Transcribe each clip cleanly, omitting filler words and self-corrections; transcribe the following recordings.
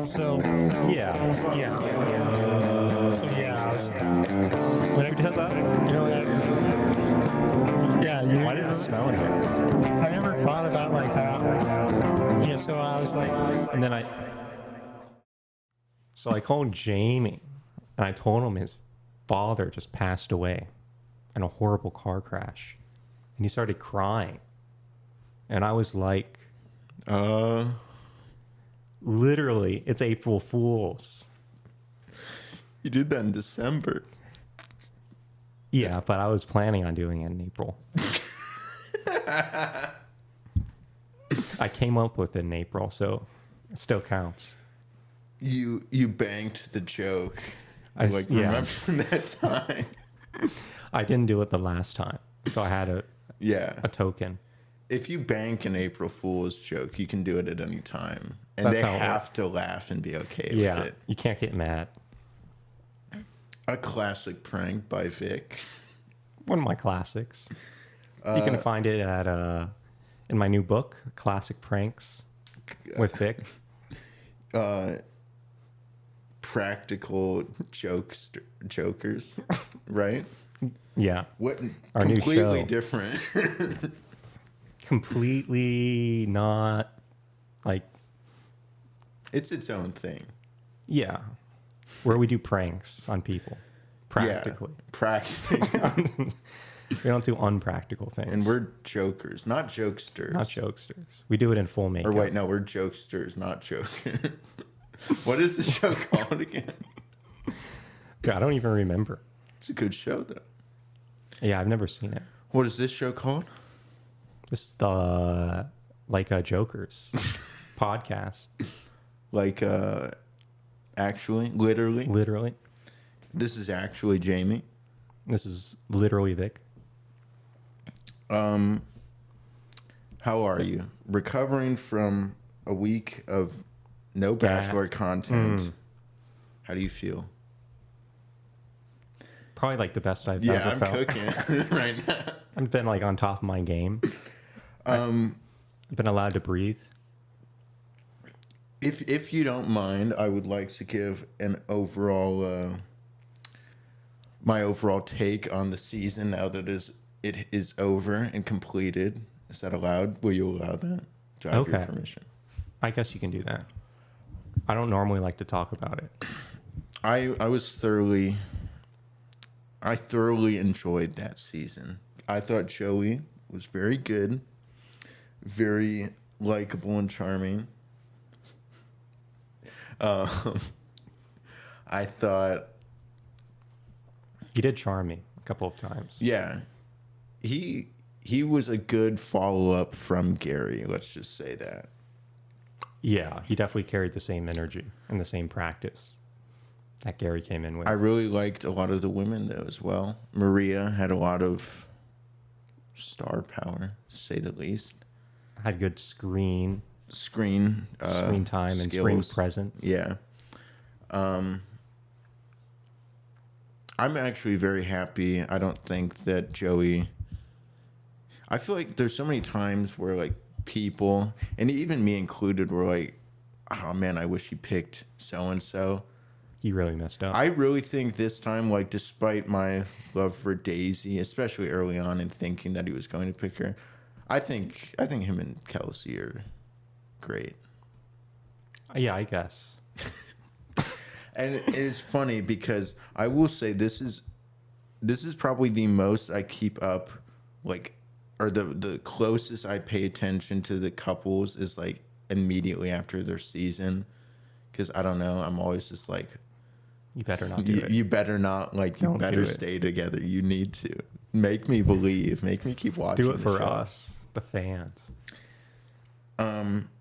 So Yeah. yeah. So yeah, I was, Who does that? you know, yeah. Why does it smell in here? I never thought about like that. Yeah. So I was like, And then So I called Jamie, and I told him his father just passed away in a horrible car crash. And he started crying. And I was like, literally, it's April Fool's. You did that in December. Yeah, but I was planning on doing it in April. I came up with it in April, so it still counts. You banked the joke. Yeah. Remember that time? I didn't do it the last time, so I had Yeah. a token. If you bank an April Fool's joke, you can do it at any time. And That's they how it have to laugh and be okay Yeah, with it. you can't get mad. A classic prank by Vic. One of my classics. You can find it at in my new book, Classic Pranks with Vic. Practical jokers, right? Yeah, What Our new completely show. different. completely not like It's its own thing. yeah, where we do pranks on people, practically. Yeah, practically. We don't do unpractical things. And we're jokers, not jokesters. not jokesters. We do it in full makeup. Or wait, no, we're jokesters, not jokers. What is the show called again? Yeah, I don't even remember. It's a good show, though. Yeah, I've never seen it. What is this show called? This is the Jokers podcast. Like, actually, literally. Literally, This is actually Jamie. this is literally Vic. How are you? Recovering from a week of no Bachelor content. How do you feel? Probably like the best I've Yeah, ever I'm felt. cooking right now. I've been like on top of my game. I've been allowed to breathe. If you don't mind, I would like to give an overall my overall take on the season now that it is over and completed. Is that allowed? Will you allow that? Do I have your Okay. permission? I guess you can do that. I don't normally like to talk about it. I thoroughly enjoyed that season. I thought Joey was very good, very likable and charming. I thought, He did charm me a couple of times. yeah, he was a good follow-up from Gary. Let's just say that. Yeah, he definitely carried the same energy and the same practice that Gary came in with. I really liked a lot of the women though as well. Maria had a lot of star power, to say the least. Had good screen Screen time and screen skills. presence. Yeah. I'm actually very happy. I don't think that Joey. I feel like there's so many times where like people, and even me included, were like, "Oh man, I wish he picked so and so." He really messed up. I really think this time, like, despite my love for Daisy, especially early on, and thinking that he was going to pick her, I think him and Kelsey are great. Yeah, I guess. And it is funny because I will say this is probably the most I keep up, like, or the closest I pay attention to the couples is like immediately after their season, because I don't know, I'm always just like, You better not do it. you better not, like, you Don't better do it. stay together. You need to make me believe, make me keep watching. Do it the for show. us, the fans.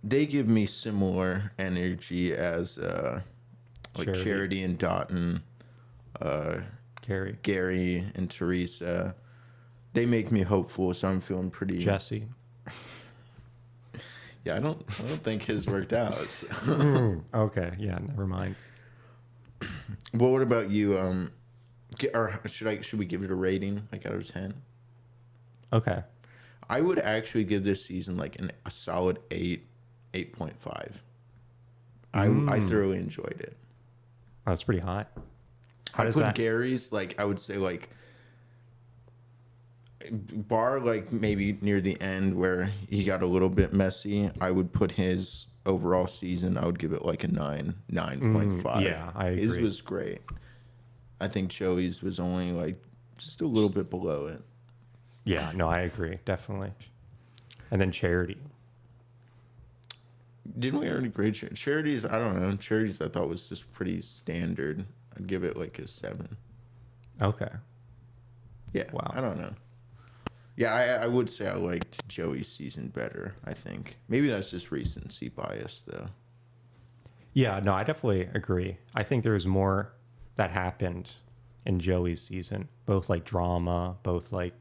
They give me similar energy as like Charity and Dotton, Gary and Teresa. They make me hopeful, so I'm feeling pretty. Jesse. Yeah, I don't think his worked out. So. Okay, yeah, never mind. Well, what about you? Or should we give it a rating, like, out of 10? Okay. I would actually give this season like a solid 8.5. I thoroughly enjoyed it. Oh, that's pretty hot. How I does put that? Gary's, like, I would say, like, bar, like, maybe near the end where he got a little bit messy. I would put his overall season, I would give it like a 9.5. Yeah, I agree. His was great. I think Joey's was only like just a little bit below it. Yeah, no, I agree, definitely. And then Charity. Didn't we already grade Charities? I don't know. Charities I thought was just pretty standard. I'd give it like a 7. Okay. Yeah. Wow. I don't know. Yeah, I would say I liked Joey's season better, I think. Maybe that's just recency bias, though. Yeah, no, I definitely agree. I think there was more that happened in Joey's season, both like drama, both like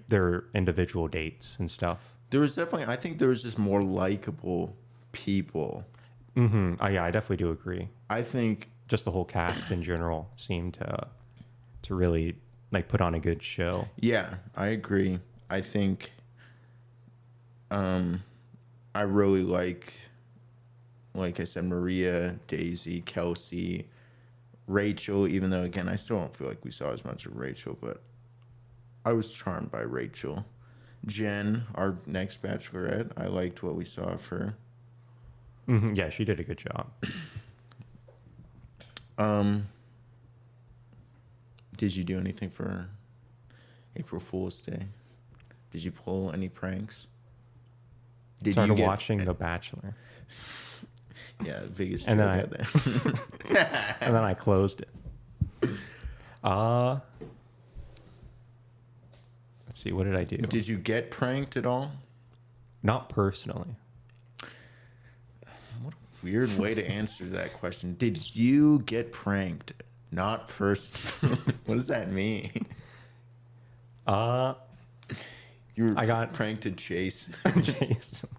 their individual dates and stuff. There was definitely, I think there was just more likable people. Mm-hmm. Oh, yeah, I definitely do agree. I think Just the whole cast in general seemed to really like put on a good show. Yeah, I agree. I think I really like I said, Maria, Daisy, Kelsey, Rachel, even though, again, I still don't feel like we saw as much of Rachel, but I was charmed by Rachel. Jen, our next Bachelorette, I liked what we saw of her. Mm-hmm. Yeah, she did a good job. Did you do anything for April Fool's Day? Did you pull any pranks? Did Started you watching The Bachelor. Yeah, biggest And joke then out there. and then I closed it. Let's see, what did I do? Did you get pranked at all? Not personally. What a weird way to answer that question. Did you get pranked? Not personally. What does that mean? You were I got pranked to Chase. Jason.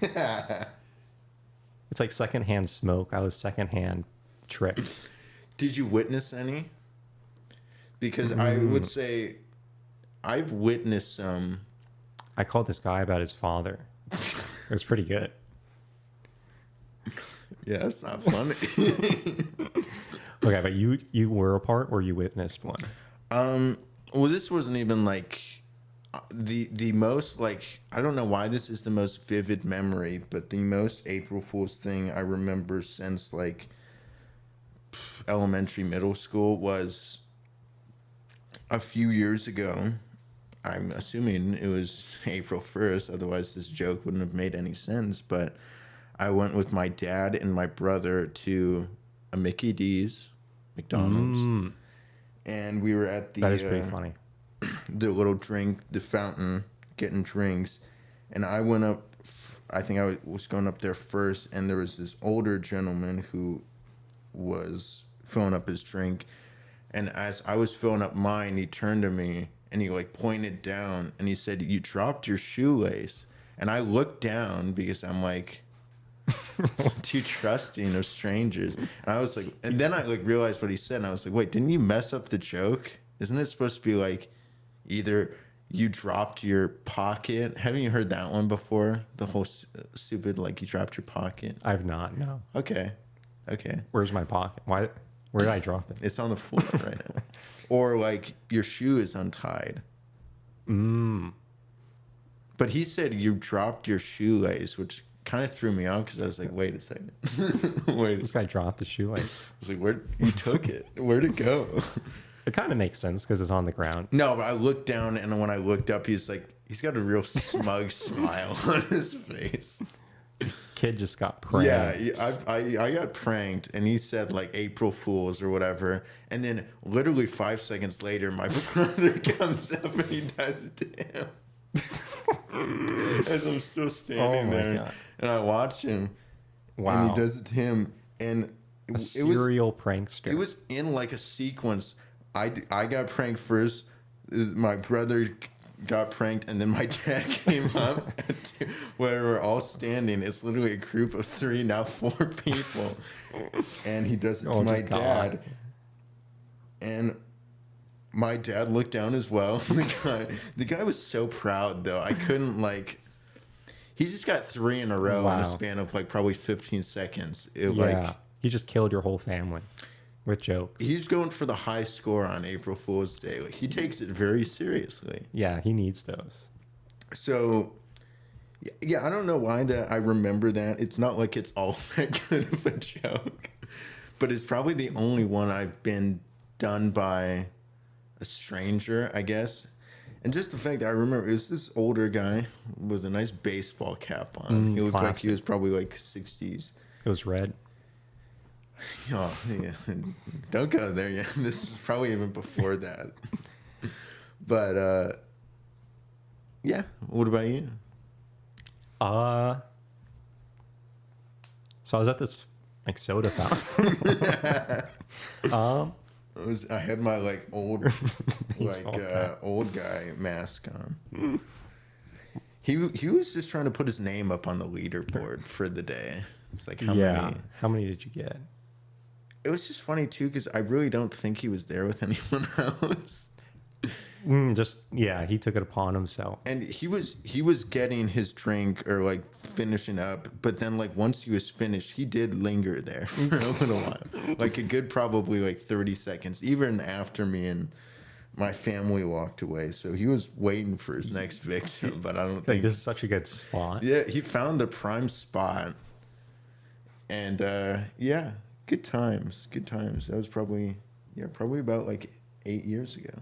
It's like secondhand smoke. I was secondhand tricked. Did you witness any? Because I would say I've witnessed some. I called this guy about his father. It was pretty good. Yeah, that's not funny. Okay, but you were a part or you witnessed one? Well, this wasn't even like the most, like, I don't know why this is the most vivid memory, but the most April Fool's thing I remember since like elementary, middle school was a few years ago. I'm assuming it was April 1st, otherwise this joke wouldn't have made any sense, but I went with my dad and my brother to a Mickey D's, McDonald's, and we were at the That is pretty funny. the little drink, the fountain, getting drinks, and I went up. I think I was going up there first, and there was this older gentleman who was filling up his drink, and as I was filling up mine, he turned to me and he like pointed down and he said, "You dropped your shoelace," and I looked down because I'm like too trusting of strangers, and I was like, and then I like realized what he said, and I was like, wait, didn't you mess up the joke? Isn't it supposed to be like either you dropped your pocket? Haven't you heard that one before? The whole stupid, like, you dropped your pocket. I've not, no. Okay. Where's my pocket? Where did I drop it? It's on the floor right now. Or like your shoe is untied. But he said you dropped your shoelace, which kind of threw me off because I was like, wait a second. This guy dropped the shoelace. I was like, where you took it? Where'd it go? It kind of makes sense because it's on the ground. No, but I looked down, and when I looked up, he's got a real smug smile on his face. Kid just got pranked. Yeah, I got pranked, and he said like April Fools or whatever, and then literally 5 seconds later, my brother comes up and he does it to him. As I'm still standing there, God. and I watch him, Wow. and he does it to him, and A serial prankster. It was in like a sequence. I got pranked first. My brother got pranked, and then my dad came up where we're all standing. It's literally a group of 3, now 4 people, and he does it to my dad. And my dad looked down as well. The guy was so proud, though. I couldn't like. He just got 3 in a row in Wow. a span of like probably 15 seconds. Yeah. He just killed your whole family with jokes. He's going for the high score on April Fool's Day. Like, he takes it very seriously. Yeah, he needs those. So, yeah, I don't know why that I remember that. It's not like it's all that good of a joke, but it's probably the only one I've been done by a stranger, I guess. And just the fact that I remember it was this older guy with a nice baseball cap on. He looked like he classic. was probably like 60s. It was red. Oh, yeah. Don't go there yet. This is probably even before that. But, yeah. What about you? So I was at this like soda fountain. I had my like old old guy mask on. He was just trying to put his name up on the leaderboard for the day. It's like how many? How many did you get? It was just funny too because I really don't think he was there with anyone else. He took it upon himself. And he was getting his drink or like finishing up, but then like once he was finished, he did linger there for a little while, like a good probably like 30 seconds, even after me and my family walked away. So he was waiting for his next victim, but I don't Like, think this is such a good spot. Yeah, he found the prime spot, and yeah, good times. That was probably about like 8 years ago.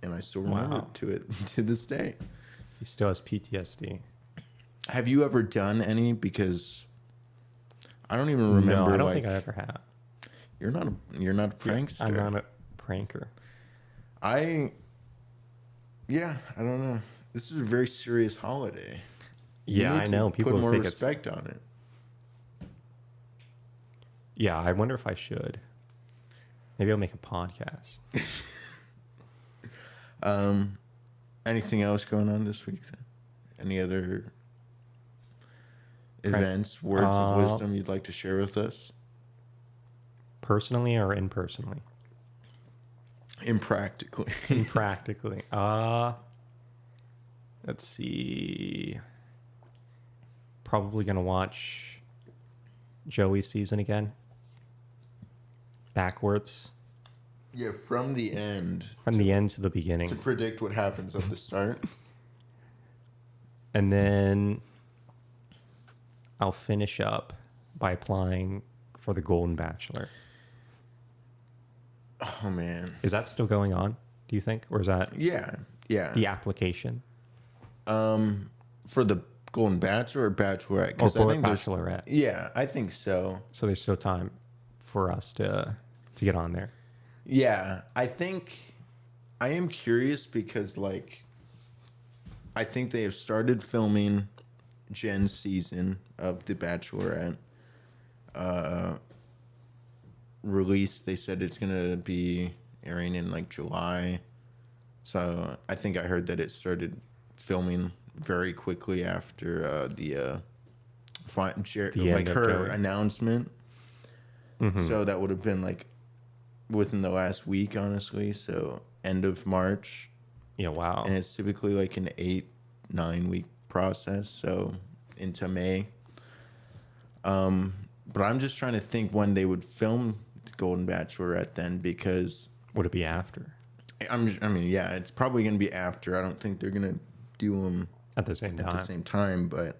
And I still remember to it to this day. He still has PTSD. Have you ever done any? Because I don't even remember. No, I don't like, think I ever have. You're not a prankster. I'm not a pranker. I don't know. This is a very serious holiday. You Yeah, need I to know. People put more think respect on it. Yeah, I wonder if I should. Maybe I'll make a podcast. Anything else going on this week? Any other events, words of wisdom you'd like to share with us? Personally or impersonally? Impractically. Impractically. Let's see. Probably gonna watch Joey's season again. Backwards. Yeah, from the end. From the end to the beginning. To predict what happens at the start. And then I'll finish up by applying for the Golden Bachelor. Oh, man. Is that still going on, do you think? Or is that Yeah. the application? For the Golden Bachelor or Bachelorette? Or Because I think Bachelorette. Yeah, I think so. So there's still time for us to get on there. Yeah, I think I am curious because, like, I think they have started filming Jen's season of The Bachelorette. Release, they said it's going to be airing in, like, July. So I think I heard that it started filming very quickly after end of her Joey. announcement. Mm-hmm. So that would have been, like, within the last week, honestly. So end of March. Yeah, wow. And it's typically like an 8-9 week process. So into May. But I'm just trying to think when they would film the Golden Bachelorette then, because Would it be after? I mean, yeah, it's probably going to be after. I don't think they're going to do them At the same at time. the same time. But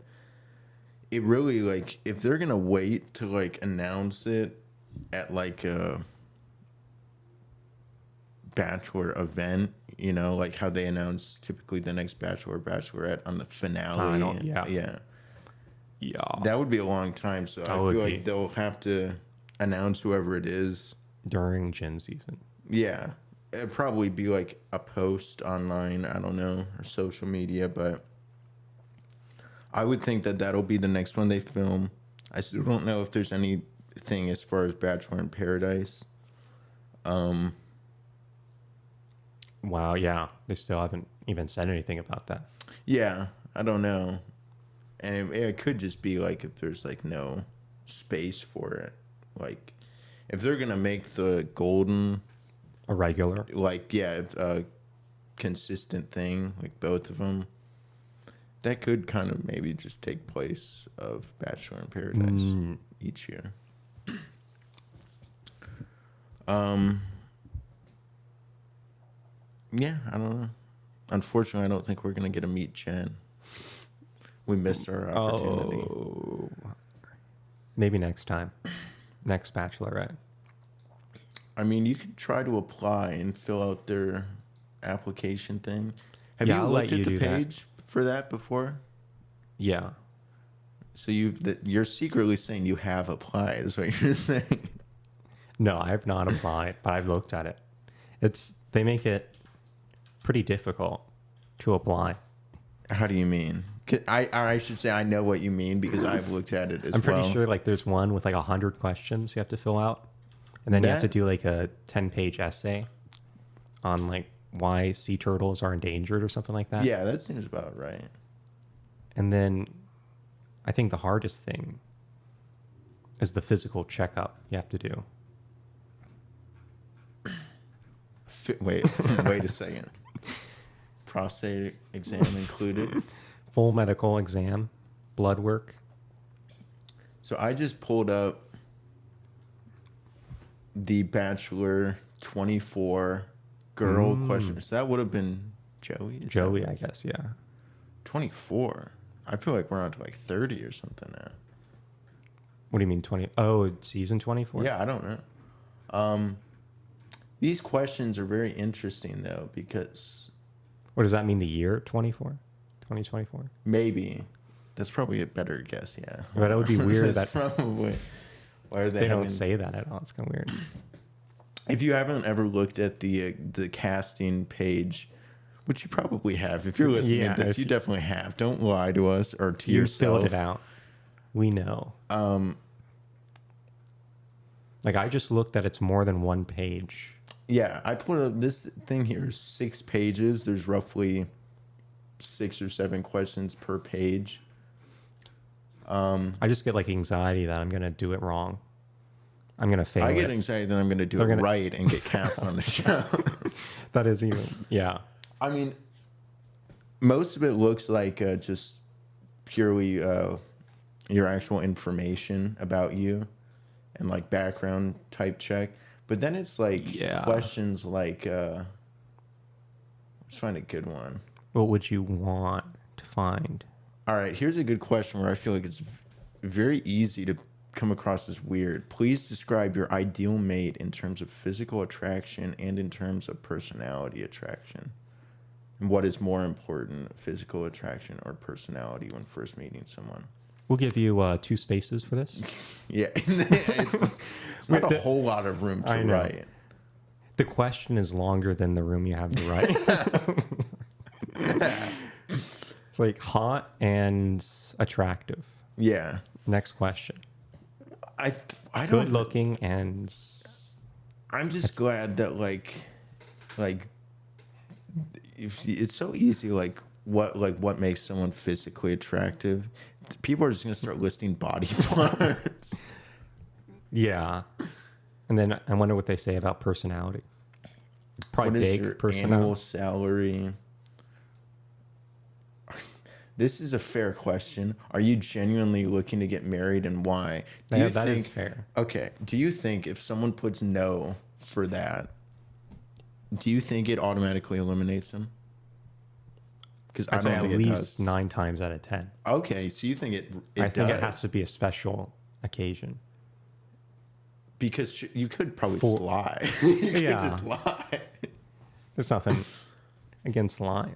it really, like, if they're going to wait to, like, announce it at, like, a Bachelor event, you know, like how they announce typically the next Bachelor or Bachelorette on the finale. Yeah. That would be a long time. So I feel like they'll have to announce whoever it is During Gen season. Yeah. It'd probably be like a post online, I don't know, or social media, but I would think that that'll be the next one they film. I still don't know if there's anything as far as Bachelor in Paradise. Wow, yeah. They still haven't even said anything about that. Yeah, I don't know. And it could just be like if there's like no space for it. Like if they're going to make the Golden A regular. like, yeah, a consistent thing, like both of them, that could kind of maybe just take place of Bachelor in Paradise each year. Yeah, I don't know. Unfortunately, I don't think we're gonna get to meet Jen. We missed our opportunity. Oh, maybe next time, next Bachelorette. I mean, you could try to apply and fill out their application thing. Have Yeah, you I'll looked let at you the do that. page for that before? Yeah. So you're secretly saying you have applied, is what you're saying. No, I have not applied, but I've looked at it. They make it pretty difficult to apply. How do you mean? I should say I know what you mean because I've looked at it as well. I'm pretty sure like there's one with like 100 questions you have to fill out, and then you have to do like a 10-page essay on like why sea turtles are endangered or something like that. Yeah, that seems about right. And then I think the hardest thing is the physical checkup you have to do. Wait a second. Prostate exam included. Full medical exam, blood work. So I just pulled up the Bachelor 24 girl question. So that would have been Joey? Joey, I guess, yeah. 24. I feel like we're on to like 30 or something now. What do you mean 20? Oh, season 24? Yeah, I don't know. These questions are very interesting though because What does that mean? The year 24? 2024? maybe that's probably a better guess. Yeah, But it would be weird that's that probably why are they don't having- say that at all. It's kind of weird. If you haven't ever looked at the casting page, which you probably have, if you're listening Yeah, to this, if you you- definitely have. Don't lie to us or to You yourself. filled it out. We know. Like I just looked at it's more than one page. Yeah, I put up this thing here is 6 pages. There's roughly 6 or 7 questions per page. I just get like anxiety that I'm gonna do it wrong. I'm gonna fail. I get it. anxiety that I'm going to do They're it gonna- right and get cast on the show. That is even yeah. I mean, most of it looks like just purely your actual information about you and like background type check. But then it's like Yeah. questions like, let's find a good one. What would you want to find? All right, here's a good question where I feel like it's very easy to come across as weird. Please describe your ideal mate in terms of physical attraction and in terms of personality attraction. And what is more important, physical attraction or personality when first meeting someone? We'll give you 2 spaces for this. Yeah, it's not a whole lot of room to I know. write. The question is longer than the room you have to write. It's like hot and attractive. Yeah, Next question. I don't. Good looking and I'm just glad that like it's so easy. Like what makes someone physically attractive? People are just gonna start listing body parts. yeah. And then I wonder what they say about personality. Probably What is big your personality. annual salary? This is a fair question. Are you genuinely looking to get married and why? Do Yeah, you that is think, fair. Okay. Do you think if someone puts no for that, do you think it automatically eliminates them? Because I I'd say don't at think it least does. 9 times out of 10. Okay, so you think it I think does. it has to be a special occasion. Because you could probably For- just lie. You could Yeah. just lie. There's nothing against lying.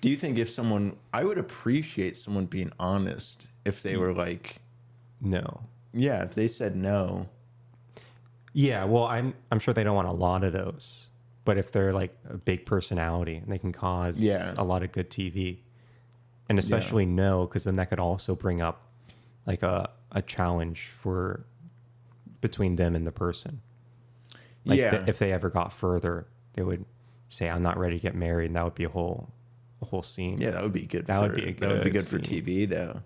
Do you think if someone, I would appreciate someone being honest if they were like, No. yeah, if they said no. Yeah, well, I'm sure they don't want a lot of those. But if they're like a big personality and they can cause Yeah. a lot of good TV, and especially no, because then that could also bring up like a challenge for between them and the person. Like Yeah. if they ever got further, they would say, "I'm not ready to get married," and that would be a whole scene. Yeah, that would be good. That would be a that would be good good for scene. TV though.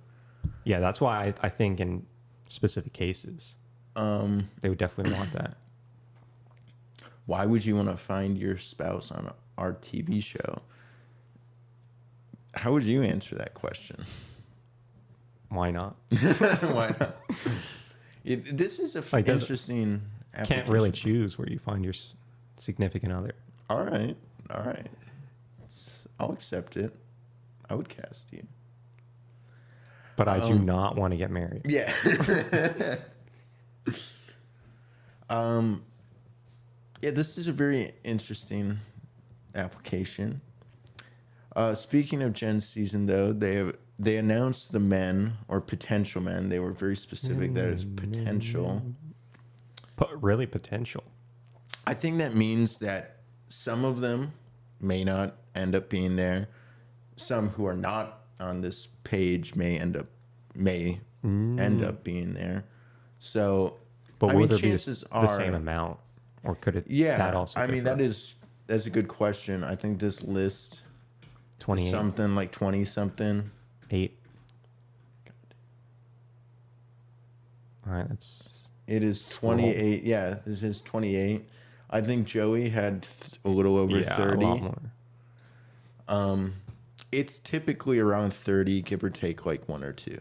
Yeah, that's why I think in specific cases, they would definitely want that. Why would you want to find your spouse on our TV show? How would you answer that question? Why not? Why not? This is a Like, interesting. Can't really application. choose where you find your significant other. All right. I'll accept it. I would cast you. But I do not want to get married. Yeah. Yeah, this is a very interesting application. Speaking of Jen's season, though, they announced the men or potential men. They were very specific that it's potential. But really potential. I think that means that some of them may not end up being there. Some who are not on this page may end up being there. So, But I will mean, there be chances the are same amount, or could it? Yeah, that also I mean differ? that's a good question. I think this list 28, something like 20 something. 8. All right, It is 28. Yeah, this is 28. I think Joey had a little over 30. a lot more. It's typically around 30, give or take like 1 or 2.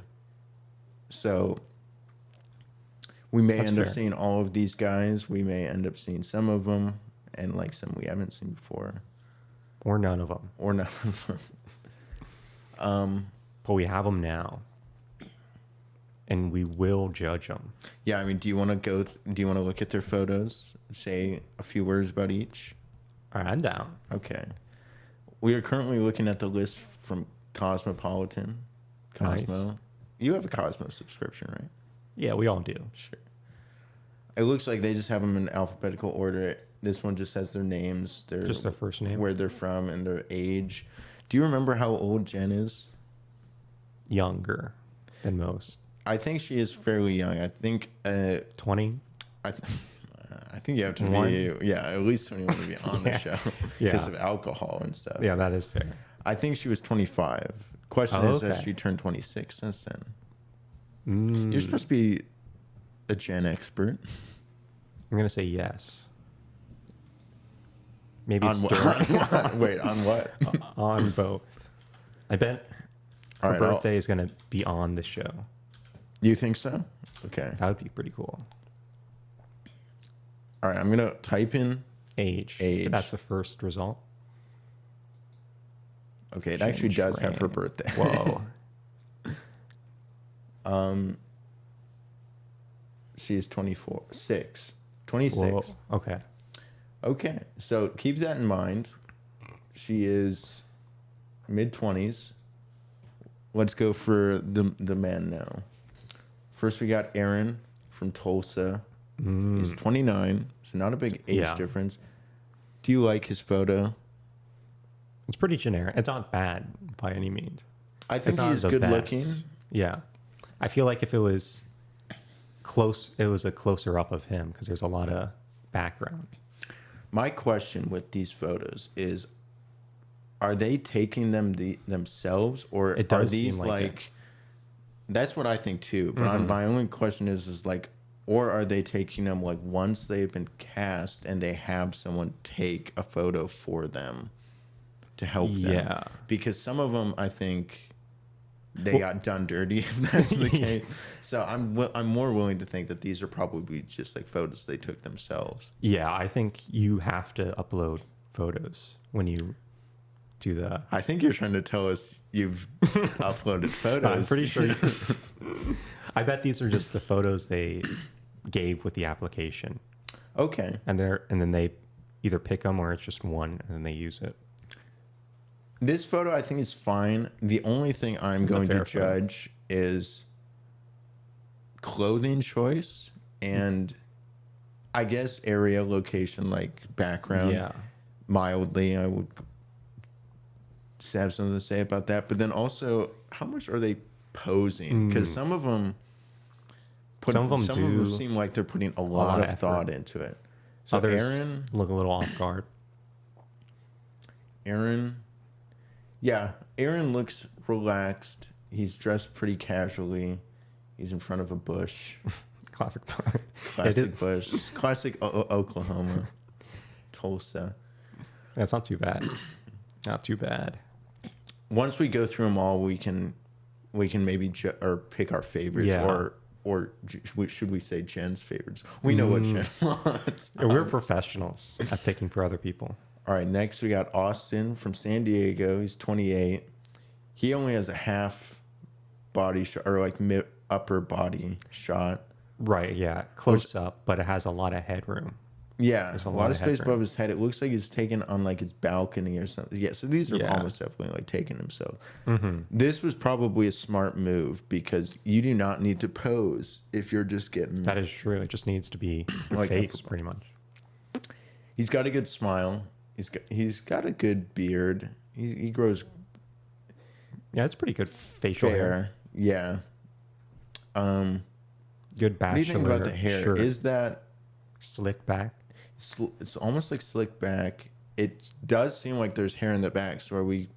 So we may That's end up fair. seeing all of these guys. We may end up seeing some of them, and like some we haven't seen before, Or none of them. or not. But we have them now, and we will judge them. Yeah, I mean, do you want to look at their photos? Say a few words about each. All right, I'm down. Okay. We are currently looking at the list from Cosmopolitan. Cosmo. Nice. You have a Cosmo subscription, right? Yeah, we all do. Sure. It looks like they just have them in alphabetical order. This one just has their names, Just their first name. where they're from, and their age. Do you remember how old Jen is? Younger than most. I think she is fairly young. I think 20. I think you have to be at least 21 to be on the show because of alcohol and stuff. Yeah, that is fair. I think she was 25. Question Oh, is, has okay. she turned 26 since then? You're supposed to be a Gen expert. I'm gonna say yes. Maybe On it's what? Wait, on what? on both. I bet All her right, I'll- birthday is gonna be on the show. You think so? Okay. That would be pretty cool. All right, I'm going to type in. Age. Age. That's the first result. Okay, it actually does have her Train. birthday. Whoa. She is 26. 26. Whoa. Okay. Okay, so keep that in mind. She is mid-20s. Let's go for the man now. First, we got Aaron from Tulsa. He's 29, so not a big age Yeah. difference. Do you like his photo? It's pretty generic. It's not bad by any means. I think not he's the good best. looking. Yeah. I feel like if it was close, it was a closer up of him because there's a lot of background. My question with these photos is, are they taking them themselves, or It are does these seem like like? That's what I think too. But my only question is like, or are they taking them like once they've been cast and they have someone take a photo for them to help them? Yeah. Because some of them, I think, they got done dirty. If that's the case, so I'm more willing to think that these are probably just like photos they took themselves. Yeah, I think you have to upload photos when you do the. I think you're trying to tell us you've uploaded photos. I'm pretty sure. I bet these are just the photos they gave with the application, Okay. and then they either pick them or it's just one and then they use it. This photo I think is fine. The only thing I'm It's a going to fair photo. judge is clothing choice and I guess area, location, like background. Yeah. Mildly, I would have something to say about that. But then also, how much are they posing? Because some of them Some of them do seem like they're putting a lot of effort. thought into it. So Others Aaron, look a little off guard. Aaron looks relaxed. He's dressed pretty casually. He's in front of a bush. Classic. Classic bush. Classic Oklahoma. Tulsa. That's not too bad. Not too bad. once we go through them all, we can maybe or pick our favorites, Yeah. or should we say Jen's favorites? We know what Jen wants. Yeah, we're professionals at picking for other people. All right, next we got Austin from San Diego. He's 28. He only has a half body shot, or like upper body shot. Right, yeah. Close up, but it has a lot of headroom. Yeah, There's a lot of space headroom. above his head. It looks like he's taken on like his balcony or something. Yeah, so these are Yeah. almost definitely like taking himself. This was probably a smart move because you do not need to pose if you're just getting. That is true. It just needs to be your Like face, pretty much. He's got a good smile. He's got a good beard. He grows Yeah, it's pretty good facial hair. fair. Yeah. Good Bachelor What do you think about the hair? shirt. Is that Slick back? it's almost like slick back? It does seem like there's hair in the back. So are we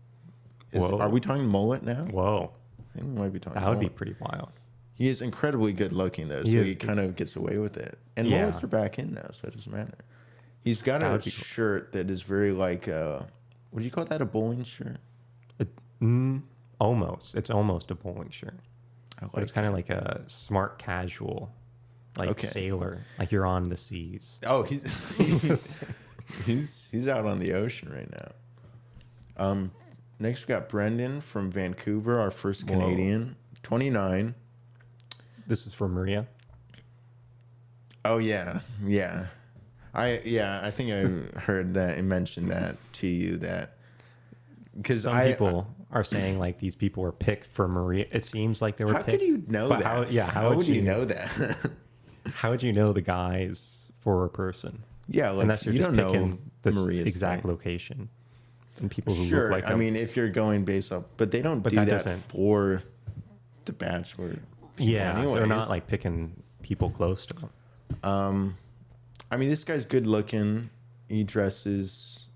talking mullet now? Whoa. I think we might be talking. That would be mullet. pretty wild. He is incredibly good looking though, so He is. he kind of gets away with it. And Yeah. mullets are back in now, so it doesn't matter. He's got That a would be cool. shirt that is very like would you call that a bowling shirt? Almost. It's almost a bowling shirt. I But it's kind of like a smart casual, like Okay. sailor, like you're on the seas. Oh, he's he's out on the ocean right now. Next we got Brendan from Vancouver, our first Canadian, 29. This is for Maria. Oh yeah, yeah. I think I heard that and mentioned that to you that because Some people are saying like these people were picked for Maria. It seems like they were how picked. could you know but that? How would you know that? How would you know the guys for a person? Yeah, like Unless you're you just don't know picking the Maria's exact thing. location and people who Sure, look like I them. mean if you're going based off, but they don't But do that that doesn't- for the Bachelor. yeah, anyways. they're not like picking people close to them. I mean, this guy's good looking. He dresses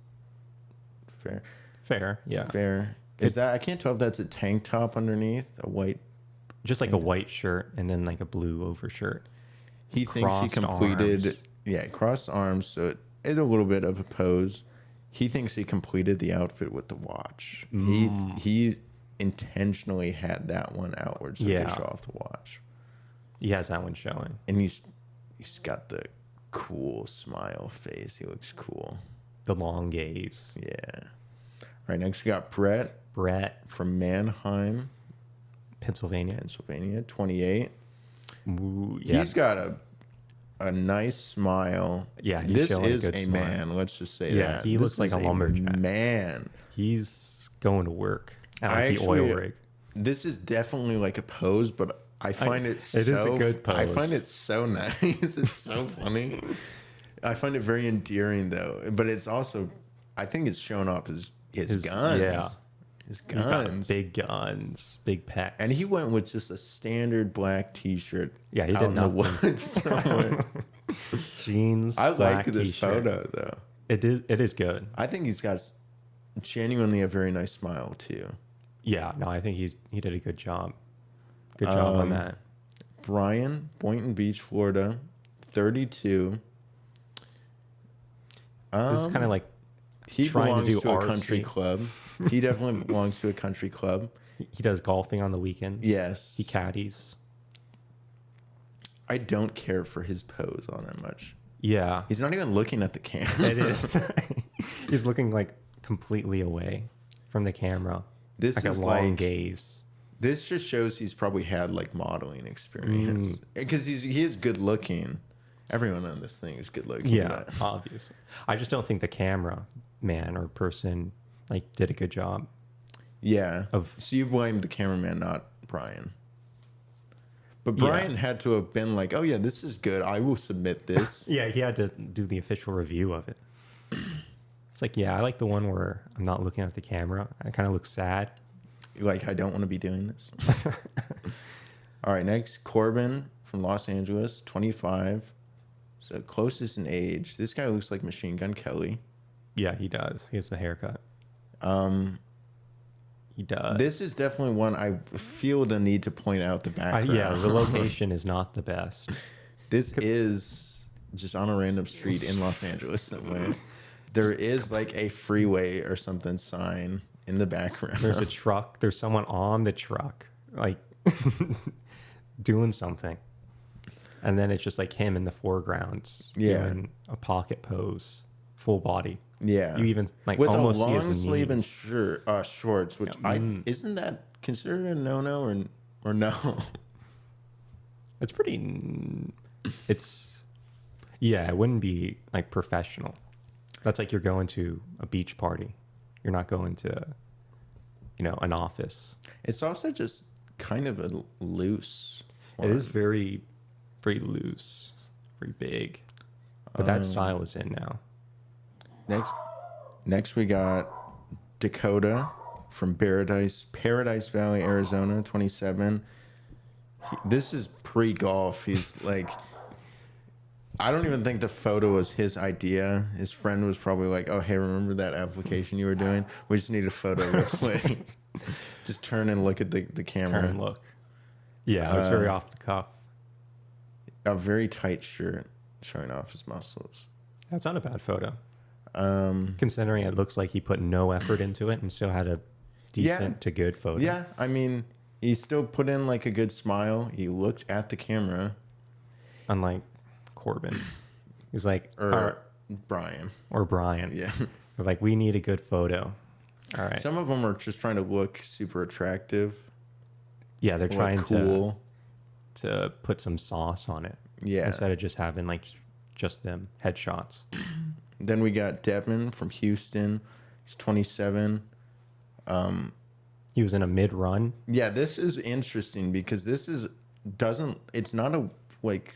fair. Yeah. Fair. Is that? I can't tell if that's a tank top underneath a white. Just like a white shirt and then like a blue overshirt. He thinks he Crossed completed. arms. Yeah, crossed arms. So it's a little bit of a pose. He thinks he completed the outfit with the watch. He intentionally had that one outward so Yeah. they show off the watch. He has that one showing. And he's got the cool smile face. He looks cool. The long gaze. Yeah. All right, next we got Brett from Mannheim, Pennsylvania. Pennsylvania, 28. Ooh, yeah. He's got a nice smile. Yeah, he's this showing a is good a smile. man. Let's just say Yeah, that. he This looks like is a lumberjack. Man, He's going to work at I like the oil actually- rig. this is definitely like a pose, but I find it so. it is a good I pose. find it so nice. It's so funny. I find it very endearing though, but it's also, I think it's showing off his guns. Yeah. His He's got guns. big guns, big pecs. And he went with just a standard black T-shirt. Yeah, he out did in the nothing. woods somewhere. jeans. I like black this t-shirt. photo though. It is good. I think he's got genuinely a very nice smile too. Yeah, no, I think he did a good job. Good job on that. Brian, Boynton Beach, Florida, 32. This is kind of like He trying to belongs do to a country artsy. club. He definitely belongs to a country club. he does golfing on the weekends. Yes. He caddies. I don't care for his pose all that much. Yeah. He's not even looking at the camera. It is. He's looking like completely away from the camera. This like a is long like gaze. This just shows he's probably had like modeling experience because he is good looking. Everyone on this thing is good looking. Yeah, but- obviously. I just don't think the camera man or person like did a good job. Yeah. Of- So you blame the cameraman, not Brian. But Yeah. Brian had to have been like, "Oh yeah, this is good. I will submit this." Yeah, he had to do the official review of it. It's like, yeah, I like the one where I'm not looking at the camera. I kind of look sad. Like, I don't want to be doing this. All right, next, Corbin from Los Angeles, 25. So closest in age. This guy looks like Machine Gun Kelly. Yeah, he does. He has the haircut. He does. This is definitely one I feel the need to point out the background. Yeah, the location is not the best. This is just on a random street in Los Angeles somewhere. There is like a freeway or something sign in the background. There's a truck. There's someone on the truck, like doing something. And then it's just like him in the foreground doing a pocket pose, full body. Yeah. You even like with almost a see long his sleeve and knees. shorts, which isn't that considered a no-no or no? It's pretty. It's it wouldn't be like professional. That's like you're going to a beach party. You're not going to, an office. It's also just kind of a loose one. It is very, very loose, very big. But that style is in now. Next we got Dakota from Paradise Valley, Arizona, 27. This is pre-golf. He's like, I don't even think the photo was his idea. His friend was probably like, oh, hey, remember that application you were doing? We just need a photo real quick. Just turn and look at the camera. Turn and look. Yeah, it was very off the cuff. A very tight shirt showing off his muscles. That's not a bad photo. Considering it looks like he put no effort into it and still had a decent to good photo. Yeah, I mean, he still put in like a good smile. He looked at the camera. Unlike Corbin. He's like, Brian. Or Brian. Yeah. They're like, we need a good photo. All right. Some of them are just trying to look super attractive. Yeah, they're trying cool to put some sauce on it. Yeah. Instead of just having like just them headshots. Then we got Devin from Houston. He's 27. He was in a mid-run. Yeah, this is interesting because it's not a like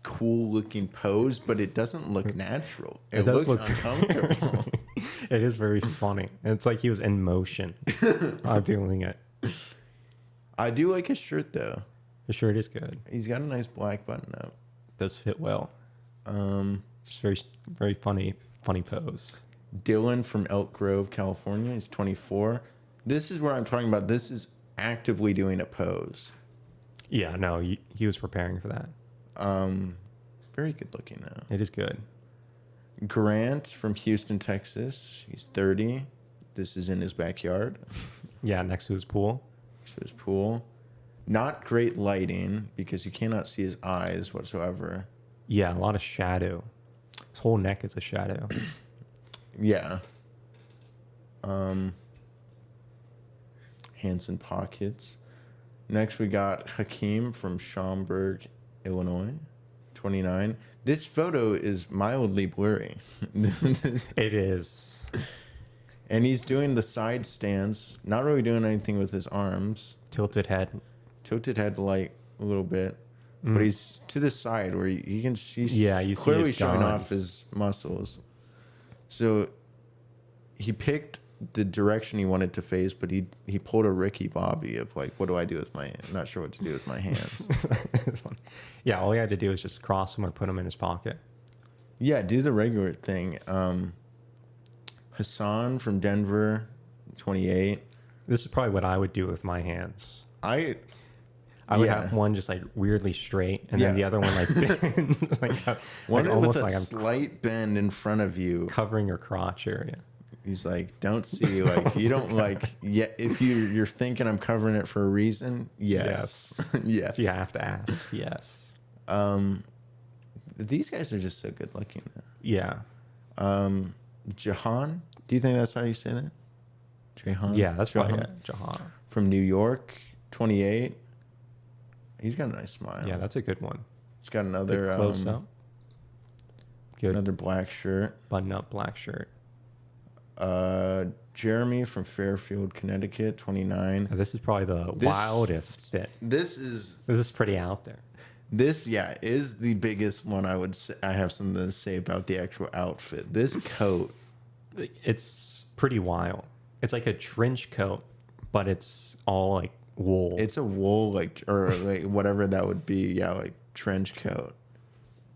cool looking pose, but it doesn't look natural. It looks uncomfortable. It is very funny. It's like he was in motion while doing it. I do like his shirt though. The shirt is good. He's got a nice black button up. Does fit well. Just very, very funny pose. Dylan from Elk Grove, California. He's 24. This is where I'm talking about. This is actively doing a pose. Yeah, no, he was preparing for that. Very good looking though. It is good. Grant from Houston, Texas. He's 30. This is in his backyard. Yeah, next to his pool. Next to his pool. Not great lighting because you cannot see his eyes whatsoever. Yeah, a lot of shadow. His whole neck is a shadow. Yeah. Hands in pockets. Next, we got Hakeem from Schaumburg, Illinois, 29. This photo is mildly blurry. It is. And he's doing the side stance, not really doing anything with his arms. Tilted head Like a little bit. But he's to the side where he's you clearly see showing guns. off his muscles. So he picked the direction he wanted to face, but he pulled a Ricky Bobby of like, what do I do with my hand? I'm not sure what to do with my hands. Yeah, all he had to do was just cross them or put them in his pocket. Yeah, do the regular thing. Hassan from Denver, 28. This is probably what I would do with my hands. I would have one just like weirdly straight, and then the other one like bends, one almost with a like I'm slight bend in front of you, covering your crotch area. He's like, don't see, like you don't like. Yeah, if you're thinking I'm covering it for a reason, yes. Yes. You have to ask. Yes. These guys are just so good looking. Yeah. Jahan, do you think that's how you say that? Jahan. Yeah, that's probably it. Jahan from New York, 28. He's got a nice smile. Yeah, that's a good one. He's got another close up. Good. Another black shirt. Button up black shirt. Jeremy from Fairfield, Connecticut, 29. This is probably the wildest fit. This is pretty out there. This, is the biggest one I would say. I have something to say about the actual outfit. This coat. It's pretty wild. It's like a trench coat, but it's all like wool. It's a wool, or whatever that would be. Yeah, like trench coat.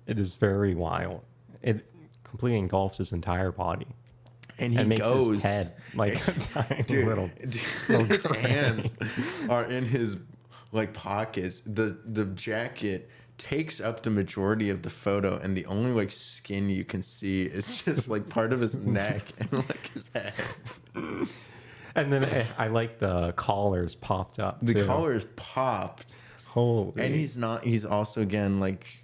It is very wild. It completely engulfs his entire body. And he makes goes his head like a tiny little. His hands are in his pockets. The jacket takes up the majority of the photo, and the only skin you can see is just part of his neck and his head. And then I like the collars popped up. The too. collars popped. Holy. And he's also, again, like,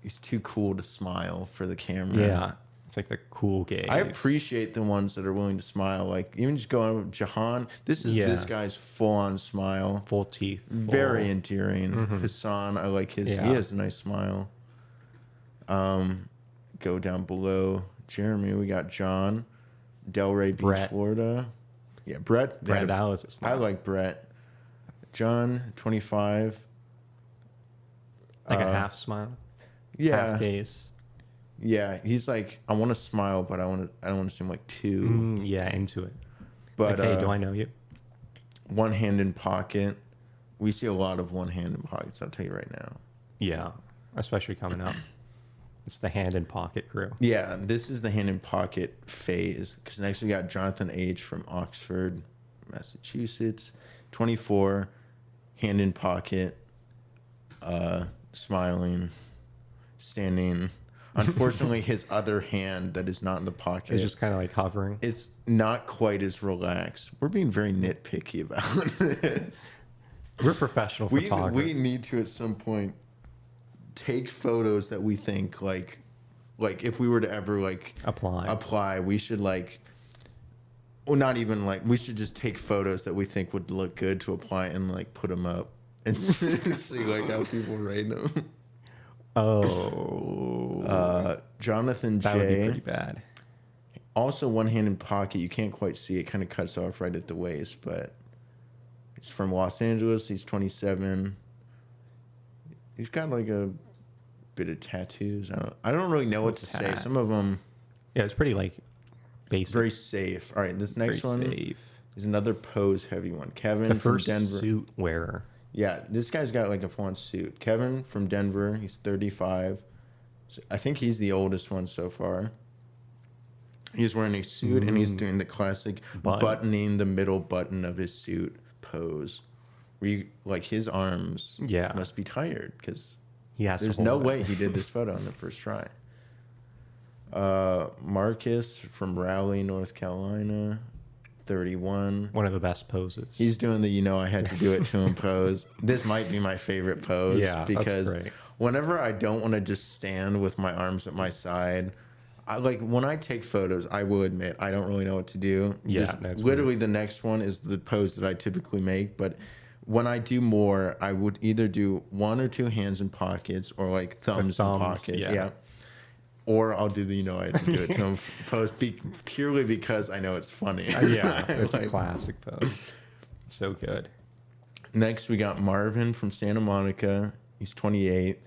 he's too cool to smile for the camera. Yeah. It's like the cool gaze. I appreciate the ones that are willing to smile. Like, even just going with Jahan, this guy's full-on smile. Full teeth. Very endearing. Hassan, I like his. Yeah. He has a nice smile. Go down below Jeremy, we got John, Delray Beach, Brett. Florida. Yeah, Brett. Brett, that was a smile. I like Brett. John, 25. Like a half smile. Yeah. Half gaze. Yeah, he's like, I want to smile, but I don't want to seem like too. Yeah, into it. But like, hey, do I know you? One hand in pocket. We see a lot of one hand in pockets, I'll tell you right now. Yeah, especially coming up. It's the hand in pocket crew. Yeah, this is the hand in pocket phase. Because next we got Jonathan H. from Oxford, Massachusetts. 24, hand in pocket, smiling, standing. Unfortunately, his other hand that is not in the pocket. It's just kind of like hovering. It's not quite as relaxed. We're being very nitpicky about this. We're professional photographers. We need to, at some point, take photos that we think, like if we were to ever, like, apply, we should, like, well, not even, like, we should just take photos that we think would look good to apply and, like, put them up and see, like, how people rate them. Oh. Jonathan J. That would be pretty bad. Also, one hand in pocket. You can't quite see. It kind of cuts off right at the waist, but he's from Los Angeles. He's 27. He's got like a bit of tattoos. I don't really know what to say. Some of them. Yeah, it's pretty like basic. Very safe. All right, this next one is another pose heavy one. Kevin the from first Denver. Suit wearer. Yeah, this guy's got like a full-on suit. Kevin from Denver. He's 35. So I think he's the oldest one so far. He's wearing a suit and he's doing the classic buttoning the middle button of his suit pose. Where you, like, his arms must be tired because there's no way he did this photo on the first try. Marcus from Raleigh, North Carolina, 31. One of the best poses. He's doing the I had to do it to him pose. This might be my favorite pose because whenever I don't want to just stand with my arms at my side, when I take photos, I will admit I don't really know what to do. Yeah, that's literally the next one is the pose that I typically make, but when I do more, I would either do one or two hands in pockets or like thumbs in pockets. Yeah. Or I'll do the I had to do it to him pose purely because I know it's funny. Yeah, it's a classic pose. It's so good. Next, we got Marvin from Santa Monica. He's 28.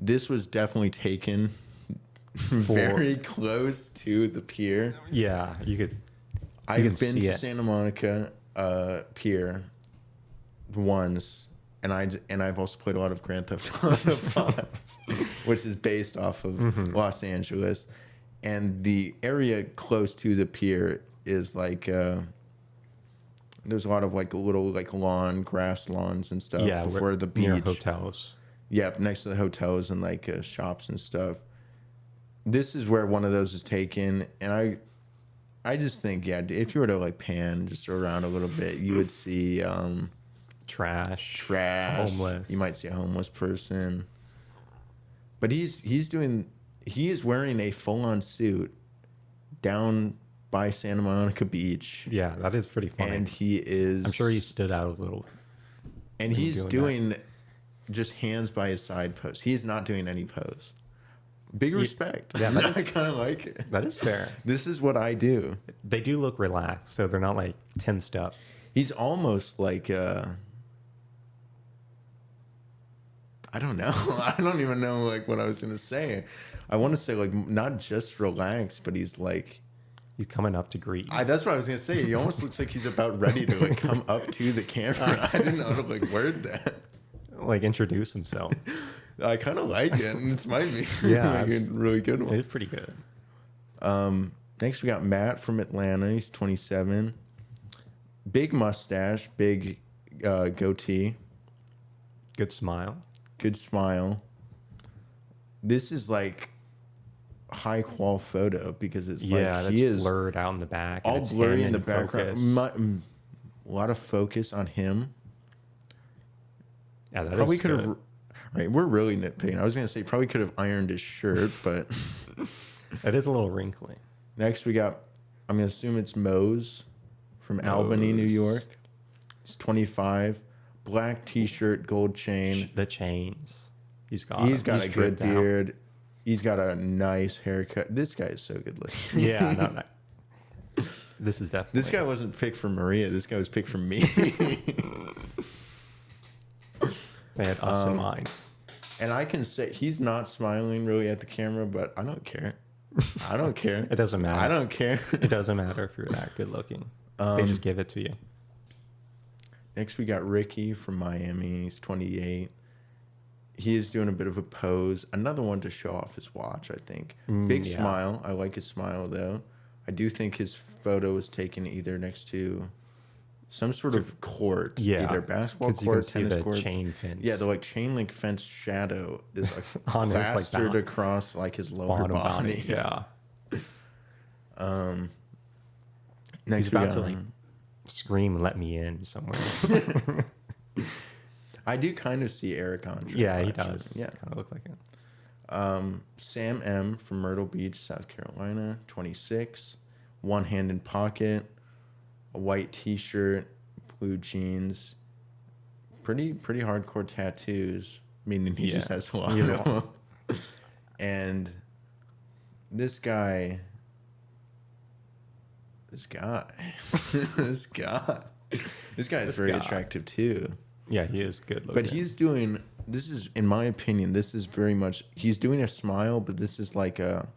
This was definitely taken very close to the pier. Yeah, you could. I've been to Santa Monica pier once, and I've also played a lot of Grand Theft Auto 5, which is based off of Los Angeles, and the area close to the pier is like there's a lot of like little like grass lawns and stuff before the beach. Near hotels. Yeah, next to the hotels and like shops and stuff. This is where one of those is taken, and I just think if you were to like pan just around a little bit, you would see trash, homeless. You might see a homeless person, but he is wearing a full-on suit down by Santa Monica Beach. Yeah, that is pretty funny. And I'm sure he stood out a little. And he's doing just hands by his side pose. He's not doing any pose. Big respect. Yeah, I kind of like it. That is fair. This is what I do. They do look relaxed, so they're not like tensed up. He's almost like I don't know. I don't even know like what I was gonna say. I want to say like not just relaxed, but he's coming up to greet you. That's what I was gonna say. He almost looks like he's about ready to like come up to the camera. I didn't know how to like word that. Like introduce himself. I kind of like it, and this might be a really good one. It's pretty good. Next, we got Matt from Atlanta. He's 27. Big mustache, big goatee. Good smile. Good smile. This is like high qual photo because it's like he is blurred out in the back. All blurry in the background. A lot of focus on him. Yeah, that Probably is could have. good. Right, we're really nitpicking. I was gonna say probably could have ironed his shirt, but It is a little wrinkly. next we got. I'm gonna assume it's Mose from Albany, New Mose. York. He's 25, black T-shirt, gold chain. The chains. He's got He's them. got a good dripped out. beard. He's got a nice haircut. This guy is so good looking. Yeah, no. This is definitely. This guy wasn't picked for Maria. This guy was picked for me. They had us in mind. And I can say he's not smiling really at the camera, but I don't care. I don't care. It doesn't matter. I don't care. It doesn't matter if you're that good looking. They just give it to you. Next, we got Ricky from Miami. He's 28. He is doing a bit of a pose. Another one to show off his watch, I think. Big yeah. smile. I like his smile, though. I do think his photo was taken either next to some sort of court. Yeah. Either basketball 'cause you can court, see tennis the court. chain fence. Yeah, the like chain link fence shadow is like On his, like, plastered bottom- across like his lower bottom body. Yeah. Next, He's we about got, to like scream, "Let me in" somewhere. I do kind of see Eric Andre. Yeah, he actually. does. Yeah. Kind of look like it. Sam M from Myrtle Beach, South Carolina, 26. One hand in pocket, a white T-shirt, blue jeans. Pretty hardcore tattoos, meaning he just Yeah. has a lot He has of a them. And this guy, this guy is very guy. attractive too. Yeah, he is good looking. But he's doing, this is, in my opinion, this is very much, he's doing a smile, but this is like a,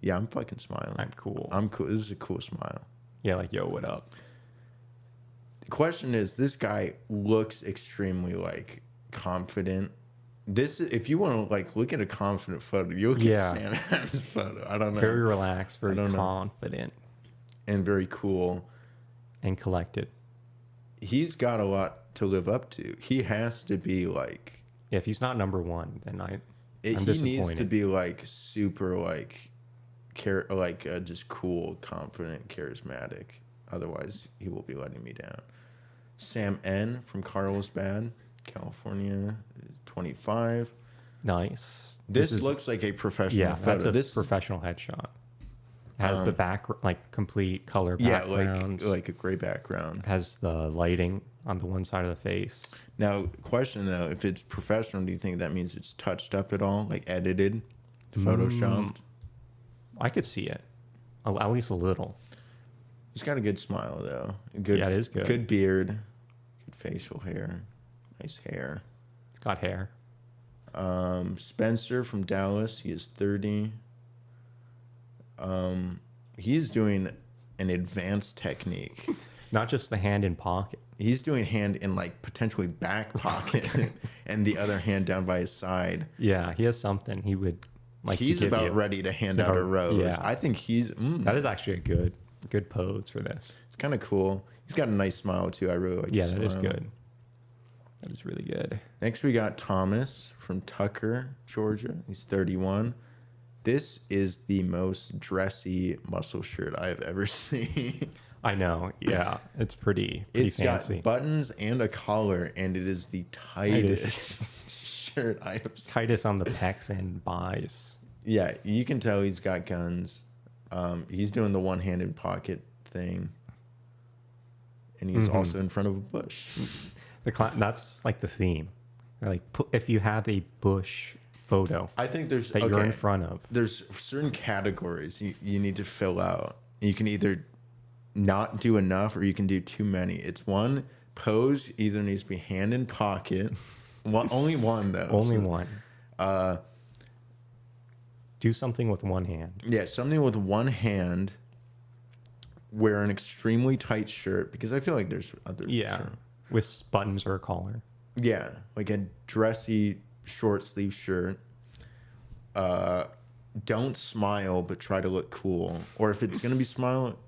yeah, I'm fucking smiling. I'm cool. I'm cool. This is a cool smile. Yeah, like, yo, what up? The question is, this guy looks extremely like confident. If you want to like look at a confident photo, you look at Yeah. Santa's photo. I don't know. Very relaxed, very don't know. confident, And very cool. and collected. He's got a lot to live up to. He has to be like, Yeah, if he's not number one, then I'm he disappointed. needs to be like super like just cool, confident, charismatic. Otherwise, he will be letting me down. Sam N from Carlsbad, California, 25. Nice. This is, looks like a professional yeah, photo. that's a professional headshot. Has the back like complete color background. like a gray background. Has the lighting on the one side of the face. Now, question though, if it's professional, do you think that means it's touched up at all, like edited, photoshopped? I could see it, at least a little. He's got a good smile though. Good, Yeah, it is good. Good beard, good facial hair, nice hair. It's got hair. Spencer from Dallas, he is 30. He is doing an advanced technique. Not just the hand in pocket. He's doing hand in like potentially back pocket and the other hand down by his side. Yeah, he has something he would like He's to give about you. ready to hand Give out a- a rose. yeah. I think he's That is actually a good pose for this. it's kind of cool. He's got a nice smile too. I really like Yeah, his that is smile. good. That is really good. Next we got Thomas from Tucker, Georgia. He's 31. This is the most dressy muscle shirt I have ever seen. I know. Yeah, it's pretty It's fancy. got buttons and a collar, and it is the tightest shirt I have seen. Tightest on the pecs and buys. Yeah, you can tell he's got guns. He's doing the one-handed pocket thing, and he's also in front of a bush. That's like the theme. Like if you have a bush photo I think there's that you're in front of. There's certain categories you need to fill out. You can either not do enough or you can do too many. It's one pose either needs to be hand in pocket. Only one though. Only one. Do something with one hand. Yeah, something with one hand. Wear an extremely tight shirt because I feel like there's other. Yeah, with buttons or a collar. Yeah, like a dressy short sleeve shirt. Don't smile, but try to look cool. Or if it's gonna be smile,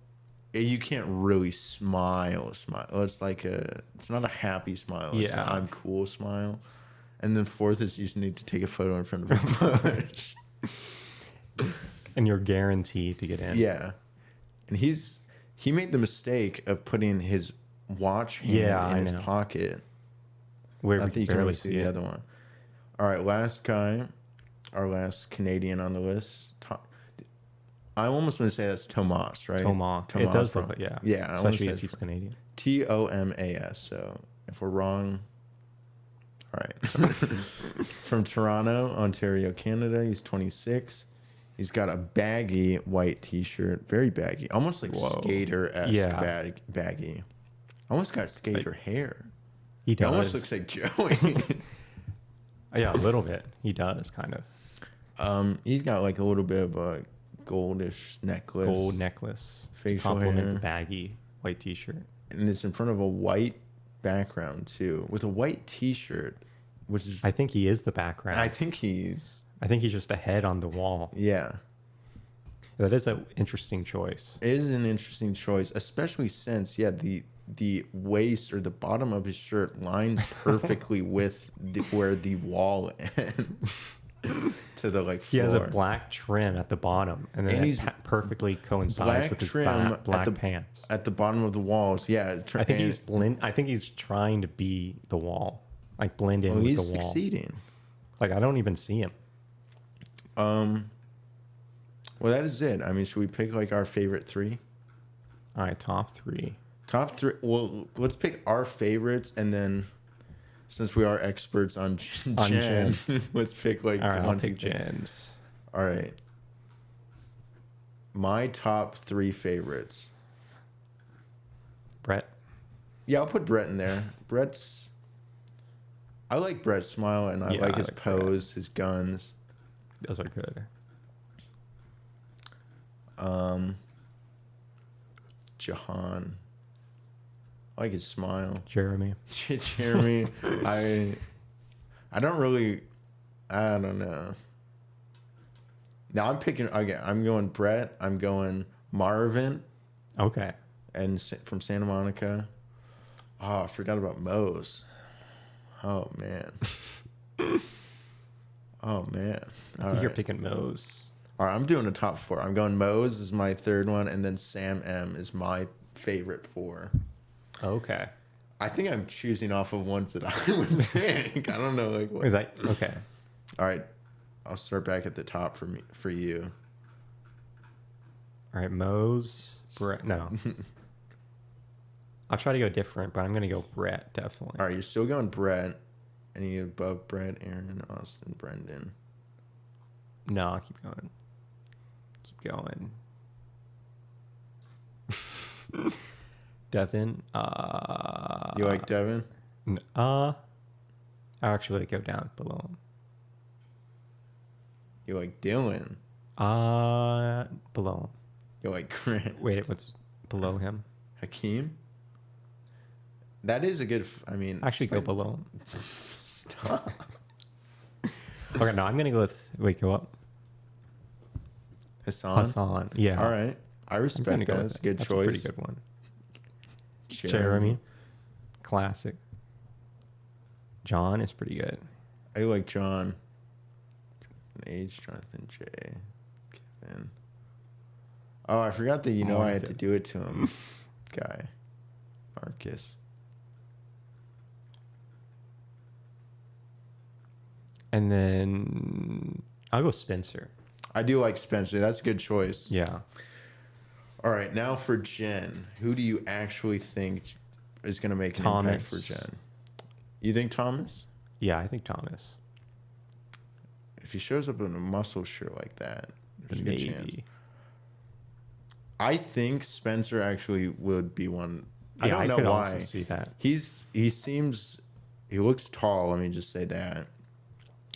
you can't really smile. It's like it's not a happy smile. It's an Yeah. I'm cool smile. And then fourth is you just need to take a photo in front of a bush. And you're guaranteed to get in. Yeah, and he made the mistake of putting his watch hand Yeah, in I his know. pocket. Where I we think can you can barely only see see the it. other one. All right, last guy, our last Canadian on the list. I almost want to say that's Tomas, right? Tomas. It does look like, yeah. Yeah, I want to Especially say if he's Canadian. Tomas. So if we're wrong, all right. From Toronto, Ontario, Canada. He's 26. He's got a baggy white T-shirt, very baggy, almost like Whoa. skater-esque Yeah. baggy. Almost got skater hair. He He does. almost looks like Joey. Yeah, a little bit. He does, kind of. He's got like a little bit of a goldish necklace. Gold necklace. To facial complement hair. the baggy white T-shirt. And it's in front of a white background too, with a white T-shirt, which is I think he is the background. I think he's just a head on the wall. yeah. That is an interesting choice. It is an interesting choice, especially since the waist or the bottom of his shirt lines perfectly with where the wall ends to the like He floor. has a black trim at the bottom, and then And it he's perfectly coincides black with his trim at black the- pants. at the bottom of the walls. Yeah, I think he's trying to be the wall, like blend in well, with he's the wall. succeeding. Like I don't even see him. Well, that is it. I mean, should we pick like our favorite three? All right, top three. Top three. Well, let's pick our favorites, and then since we are experts on Jen, let's pick like All right, the I'll ones pick you think. Jen's. All right. My top three favorites. Brett. Yeah, I'll put Brett in there. I like Brett's smile, and I Yeah, like I his like Brett. pose, his guns. Those are good. Jahan. I like his smile. Jeremy. Jeremy. I don't really. I don't know. Now I'm picking. Okay, I'm going Brett. I'm going Marvin, Okay. and from Santa Monica. Oh, I forgot about Mose. Oh man. Oh man. I think you're picking Mose. All right, I'm doing a top four. I'm going Mose is my third one, and then Sam M is my favorite four. Okay. I think I'm choosing off of ones that I would pick. I don't know, like what. Is that okay? All right, I'll start back at the top for you. All right, Mose. Brett. No. I'll try to go different, but I'm gonna go Brett definitely. All right, you're still going Brett, and you above Brett, Aaron, Austin, Brendan. No, I'll keep going. Keep going. Devin. You like Devin? I'll actually go down below him. You like Dylan? Below him. You like Grant? Wait, what's below him? Hakeem? That is a good. I mean, Actually, go below him. Stop. Okay, no, I'm gonna go with. Wait, go up. Hassan. Yeah. All right, I I'm respect gonna that. go with That's a it. good That's choice. A pretty good one. Jeremy. Classic. John is pretty good. I like John. Age, Jonathan J. Kevin. Oh, I forgot that I had to do it to him. Guy. Marcus. And then I'll go Spencer. I do like Spencer. That's a good choice. Yeah. All right, now for Jen. Who do you actually think is going to make an Thomas. impact for Jen? You think Thomas? Yeah, I think Thomas. If he shows up in a muscle shirt like that, there's a good chance. Maybe. I think Spencer actually would be one. I Yeah, don't know could why. also see that. He looks tall. Let me just say that.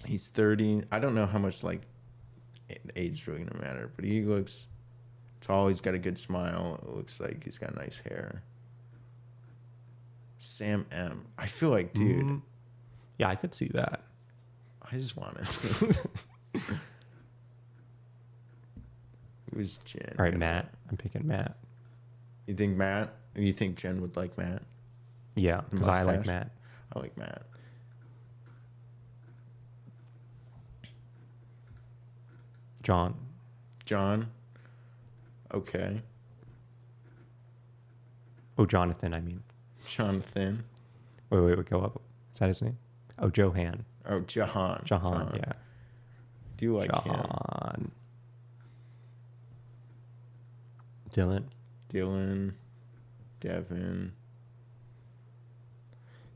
He's 30. I don't know how much like age is really gonna matter, but he looks tall. He's got a good smile. It looks like he's got nice hair. Sam M. I feel like, dude. Yeah, I could see that. I just want it. Who's Jen? All right, Matt. I'm picking Matt. You think Matt? You think Jen would like Matt? Yeah, because I like mustache? Matt. I like Matt. John. John. Okay. Oh, Jonathan, I mean. Jonathan. Wait, go up. Is that his name? Oh, Johan. Oh, Jahan. Yeah. Do you like him? Jahan. Dylan. Dylan. Devin.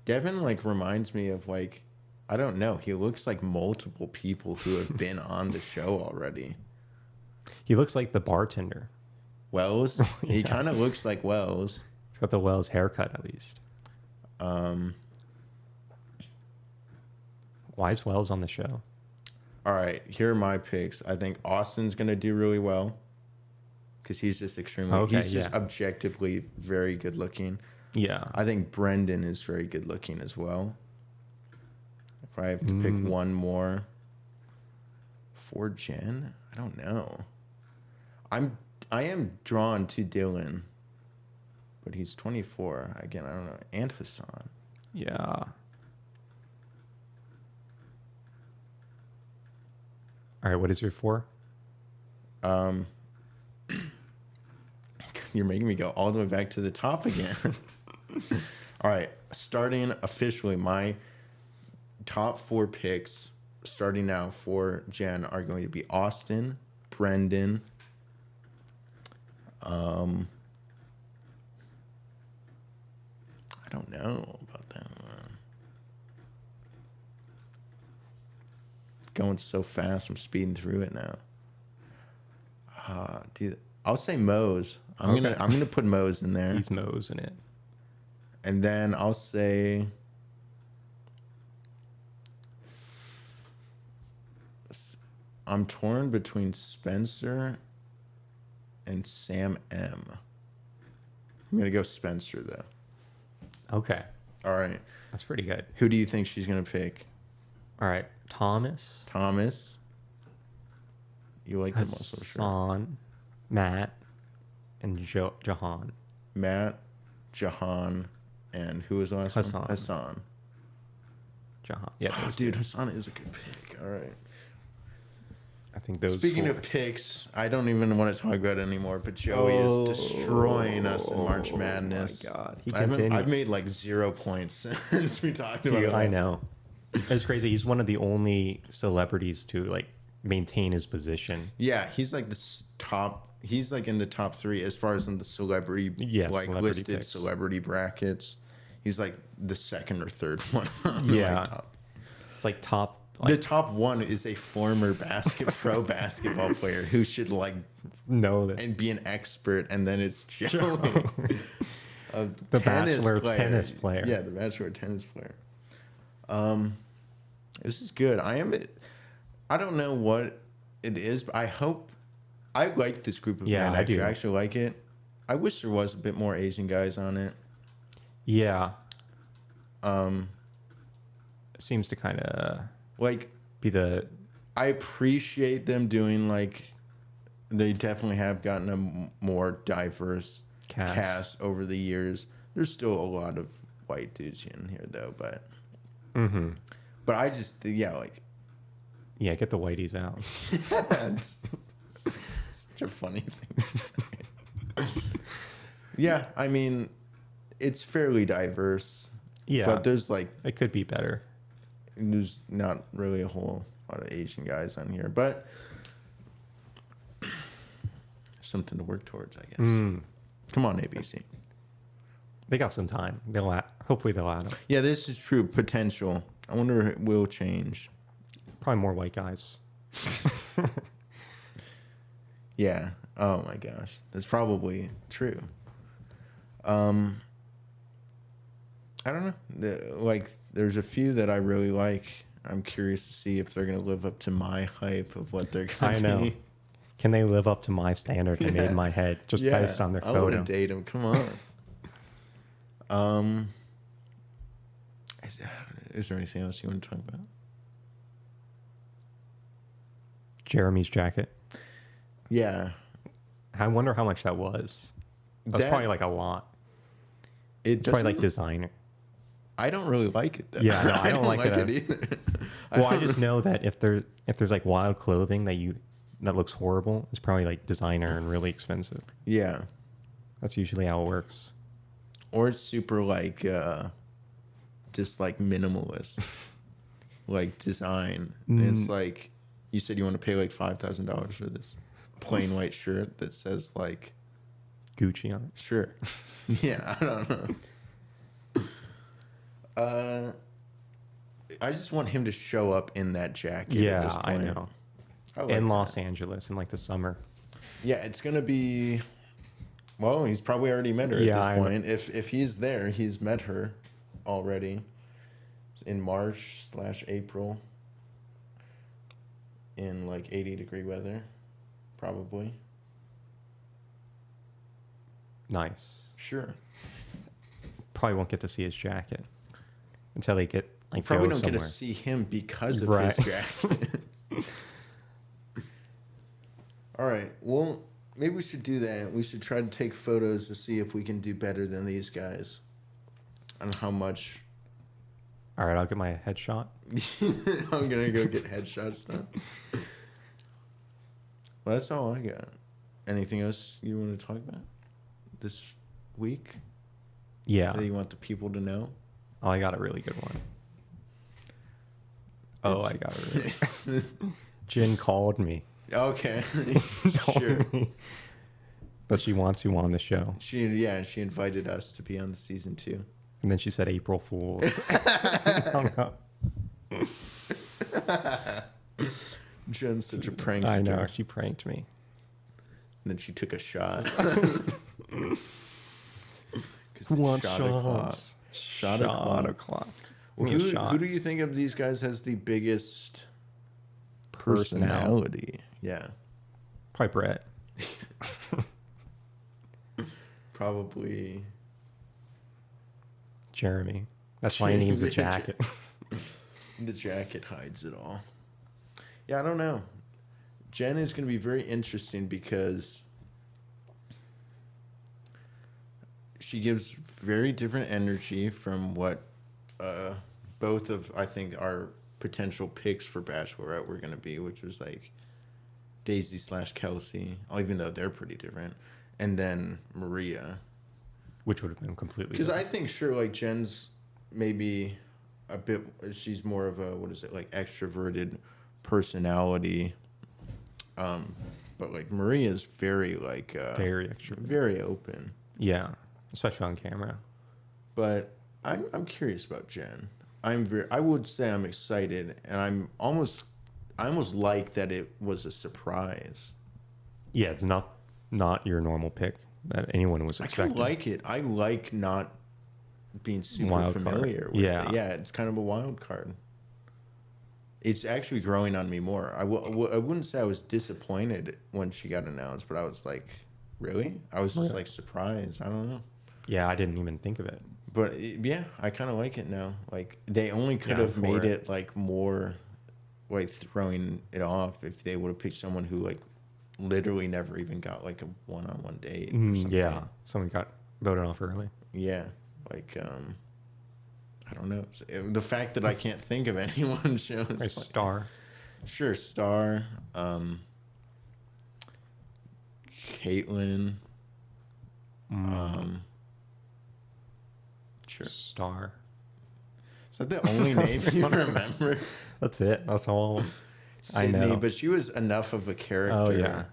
Devin, like, reminds me of, like, I don't know. He looks like multiple people who have been on the show already. He looks like the bartender. Wells? Yeah. He kind of looks like Wells. He's got the Wells haircut, at least. Why is Wells on the show? All right, here are my picks. I think Austin's going to do really well because he's just extremely, he's just objectively very good looking. Yeah. I think Brendan is very good looking as well. If I have to pick one more for Jen, I don't know. I am drawn to Dylan, but he's 24. Again, I don't know. And Hassan. Yeah. All right, what is your 4? You're making me go all the way back to the top again. All right, starting officially, my top 4 picks starting now for Jen are going to be Austin, Brendan, I don't know about that one. Going so fast, I'm speeding through it now. Dude, I'll say Mose. I'm gonna put Mose in there. He's Mose in it. And then I'll say I'm torn between Spencer and Sam M. I'm going to go Spencer, though. Okay. All right. That's pretty good. Who do you think she's going to pick? All right. Thomas. Thomas. You like the muscle shirt. Hassan, Matt, and Jahan. Matt, Jahan, and who was the last Hassan. one? Hassan. Jahan. Yeah, Oh, dude, Hassan is a good pick. All right. I think those. Speaking 4. of picks, I don't even want to talk about it anymore, but Joey is destroying us in March Madness. Oh, my God. I've made like 0 points since we talked about it. I know. It's crazy. He's one of the only celebrities to, like, maintain his position. Yeah, he's like top. He's like in the top 3 as far as in the celebrity, celebrity listed picks. celebrity brackets. He's like the 2nd or 3rd one. Yeah. Like top. It's like top. The top 1 is a former pro basketball player who should like know that and be an expert, and then it's Joey, the Bachelor tennis player. Yeah, the Bachelor tennis player. This is good. I don't know what it is, but I like this group of men. I actually like it. I wish there was a bit more Asian guys on it. Yeah. It seems to kind of like be the. I appreciate them doing like. They definitely have gotten a more diverse cast over the years. There's still a lot of white dudes in here though, but. But I just like. Yeah, get the whiteys out. It's such a funny thing to say. Yeah, I mean, it's fairly diverse. Yeah, but there's like it could be better. There's not really a whole lot of Asian guys on here, but something to work towards, I guess. Come on, ABC. They got some time. Hopefully they'll add them. Yeah, this is true. Potential. I wonder if it will change. Probably more white guys. Yeah. Oh my gosh, that's probably true. I don't know. There's a few that I really like. I'm curious to see if they're going to live up to my hype of what they're going to be. I know. Can they live up to my standard I made in my head just based on their photo? I want to date them. Come on. Is there anything else you want to talk about? Jeremy's jacket. Yeah. I wonder how much that was. That's probably like a lot. It's probably like designer. I don't really like it though. Yeah, no, I don't like it either. Well, I just know that if there's like wild clothing that looks horrible, it's probably like designer and really expensive. Yeah. That's usually how it works. Or it's super like just like minimalist, like design. And it's like you said you want to pay like $5,000 for this plain white shirt that says like Gucci on it. sure. Yeah, I don't know. I just want him to show up in that jacket at this Yeah, point. I know. I like In that. Los Angeles in like the summer. Yeah, it's gonna be. Well, he's probably already met her Yeah, at I this know. point. If he's there, he's met her already in March/April in like 80-degree weather, probably. Nice. Sure. Probably won't get to see his jacket until they get like Probably go don't get to somewhere. see him because of Right. his jacket. All right. Well, maybe we should do that. We should try to take photos to see if we can do better than these guys. And how much All right, I'll get my headshot. I'm gonna go get headshots done. Well, that's all I got. Anything else you want to talk about this week Yeah. that you want the people to know? Oh, I got a really good one. Oh, I got a really. Jen called me. Okay. Told Sure. me that she wants you on the show, She invited us to be on the season 2. and then she said April Fools. Hung up. Jen's such a prankster. I know, she pranked me. And then she took a shot. Who wants shot o'clock. shots? Shot o'clock. o'clock. Well, Give me a shot. who do you think of these guys has the biggest personality? Yeah. Probably Brett. Probably Jeremy. That's why he needs a jacket. the jacket hides it all. Yeah, I don't know. Jen is going to be very interesting because she gives very different energy from what both of, I think, our potential picks for Bachelorette were going to be, which was like Daisy/Kelsey, even though they're pretty different, and then Maria. Which would have been completely Because I different. think, sure, like Jen's maybe a bit, she's more of a, what is it, like extroverted personality. But like Maria's very like, Very extra. very open. Yeah, especially on camera. But I'm curious about Jen. I would say I'm excited, and I almost like that it was a surprise. Yeah, it's not your normal pick that anyone was I expecting. kind of like it. I like not being super Wild card. familiar with Yeah. it. Yeah, it's kind of a wild card. It's actually growing on me more. I wouldn't say I was disappointed when she got announced, but I was like, really? I was just Really? like surprised. I don't know. Yeah, I didn't even think of it. But yeah, I kind of like it now. Like they only could Yeah, have for made it. it like more like throwing it off if they would have picked someone who like literally never even got like a one-on-one date or something. Yeah, someone got voted off early. Yeah, like I don't know. The fact that I can't think of anyone shows. A Like, star. sure, Star, Caitlyn, sure. Star. Is that the only name you remember? That's it. That's all. I Sydney, know. but she was enough of a character. Oh yeah.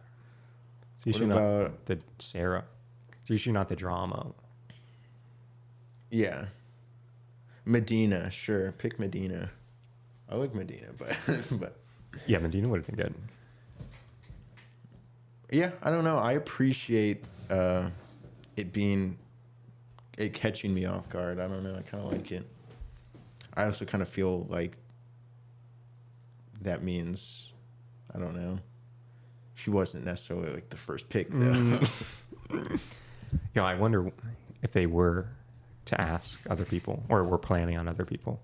It's usually What not about- the Sarah. It's usually not the drama. Yeah. Medina, sure. Pick Medina. I like Medina, but Yeah, Medina would have been good. yeah, I don't know. I appreciate it catching me off guard. I don't know. I kind of like it. I also kind of feel like that means, I don't know, she wasn't necessarily like the first pick though. Yeah, I wonder if they were to ask other people or were planning on other people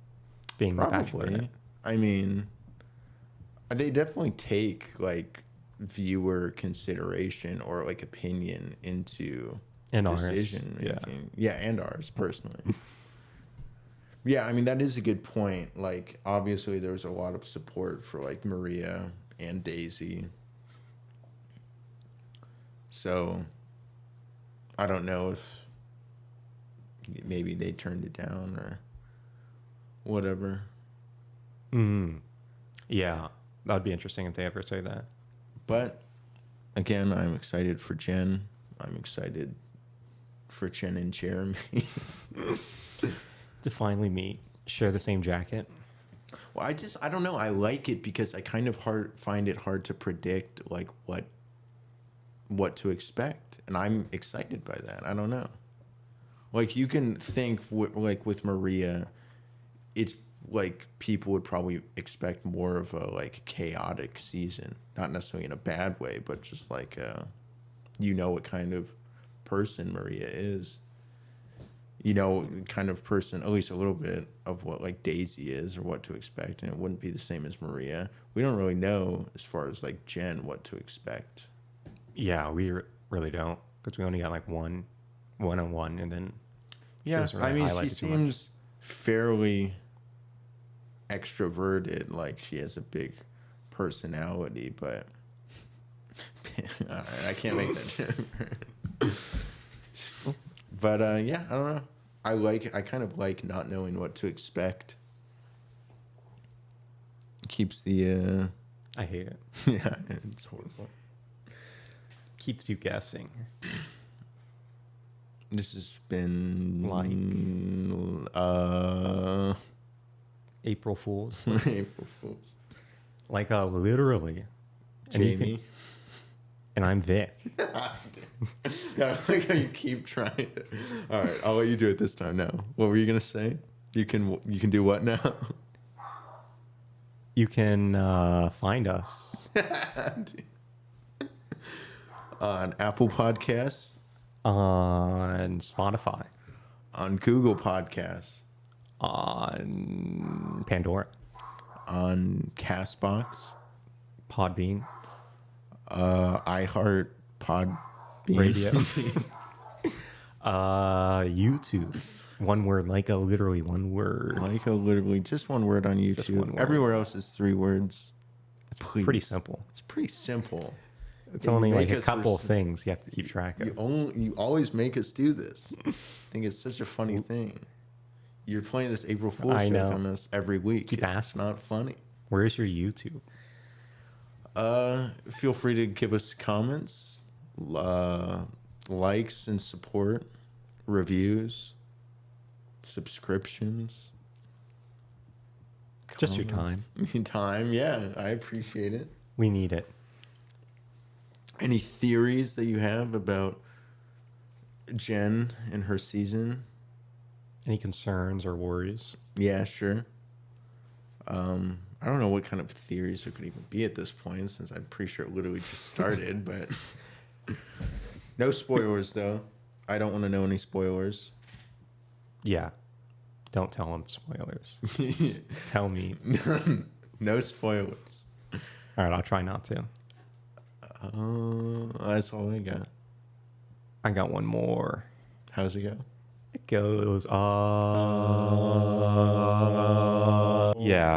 being the Probably. Bachelorette. I mean, they definitely take like viewer consideration or like opinion into And ours, decision yeah. making. Yeah, and ours personally. Yeah, I mean that is a good point. Like obviously there was a lot of support for like Maria and Daisy. So I don't know if maybe they turned it down or whatever. Yeah, that'd be interesting if they ever say that. But again, I'm excited for Jen. I'm excited for Jen and Jeremy. To finally meet, share the same jacket. Well, I don't know. I like it because I kind of find it hard to predict like what to expect, and I'm excited by that. I don't know. Like you can think like with Maria, it's like people would probably expect more of a like chaotic season, not necessarily in a bad way, but just like what kind of person Maria is. Kind of person, at least a little bit of what like Daisy is or what to expect, and it wouldn't be the same as Maria. We don't really know as far as like Jen what to expect. Yeah, we really don't, because we only got like one-on-one, and then Yeah, really I mean, highlighted she too much. seems fairly extroverted, like she has a big personality, but all right, I can't make that joke. But yeah, I don't know. I kind of like not knowing what to expect. Keeps the I hate it. yeah, it's horrible. Keeps you guessing. This has been April Fools. April Fools. Like literally. And you Jamie. And I'm Vic. Yeah, I like how you keep trying it. All right, I'll let you do it this time now. What were you gonna say? You can do what now? You can find us On Apple Podcasts, on Spotify, on Google Podcasts, on Pandora, on Castbox, Podbean, iHeart Pod Radio, YouTube. One word, literally one word. Like literally just one word on YouTube. one word. Everywhere else is 3 words. Please. Pretty simple. It's pretty simple. It's And you only like make a us couple of things you have to keep track of. You always make us do this. I think it's such a funny thing. You're playing this April Fool's I joke know. on us every week. Keep It's asking. not funny. Where's your YouTube? Feel free to give us comments, likes and support, reviews, subscriptions. Just your time. Time, yeah. I appreciate it. We need it. Any theories that you have about Jen and her season? Any concerns or worries? Yeah, sure. I don't know what kind of theories there could even be at this point, since I'm pretty sure it literally just started, but no spoilers, though. I don't want to know any spoilers. Yeah. Don't tell them spoilers. Just tell me. No spoilers. All right, I'll try not to. That's all I got. I got one more. How's it go? It goes, yeah.